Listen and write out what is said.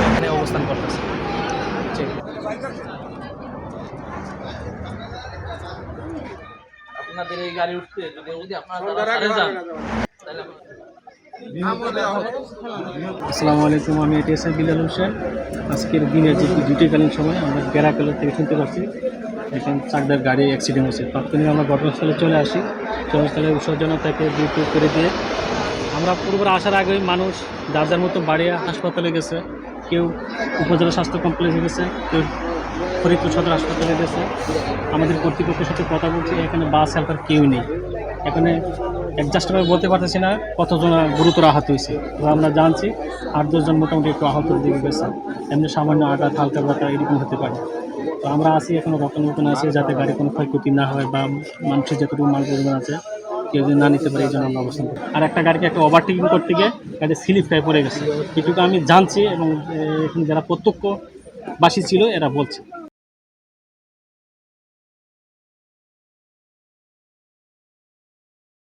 এখানে অবস্থান করতেছে। আপনাদের এই গাড়ি উঠতে যদি আপনারা যান তাহলে আসসালামু আলাইকুম, আমি এটিএসআই বিলাল হোসেন। আজকের দিনের যে ডিউটিকালীন সময় আমরা গেরাকেলের থেকে শুনতে পাচ্ছি এখানে চাকদার গাড়ি অ্যাক্সিডেন্ট হয়েছে। তাৎক্ষণিক আমরা ঘটনাস্থলে চলে আসি। ঘটনাস্থলে বিসর্জনতাকে ডিউটি করে দিয়ে আমরা পূর্বে আসার আগেই মানুষ যার যার মতো বাড়ি হাসপাতালে গেছে, কেউ উপজেলা স্বাস্থ্য কমপ্লেক্সে গেছে, কেউ ফরিদপুর সদর হাসপাতালে গেছে। আমাদের কর্তৃপক্ষের সাথে কথা বলছি, এখানে বাস হেল্পার কেউ নেই। এখানে অ্যাডজাস্টভাবে বলতে পারতেছি না কতজন গুরুতর আহত হয়েছে। তো আমরা জানছি 8-10 জন মোটামুটি একটু আহতের দিকে গেছে, এমনি সামান্য আঘাত হালকা ব্যথা এরকম হতে পারে। তো আমরা আসি এখনও রক্ষণ মতন আছি যাতে গাড়ি কোনো ক্ষয়ক্ষতি না হয় বা মানুষের যতটুকু মাল পরিমাণ আছে কেউ যদি না নিতে পারে, এই জন্য আমরা অবস্থান করি। আর একটা গাড়িকে একটা ওভারটেকিং করতে গিয়ে গাড়ি স্লিপ খায় পড়ে গেছে, এটুকু আমি জানছি এবং এখন যারা প্রত্যক্ষবাসী ছিল এরা বলছে।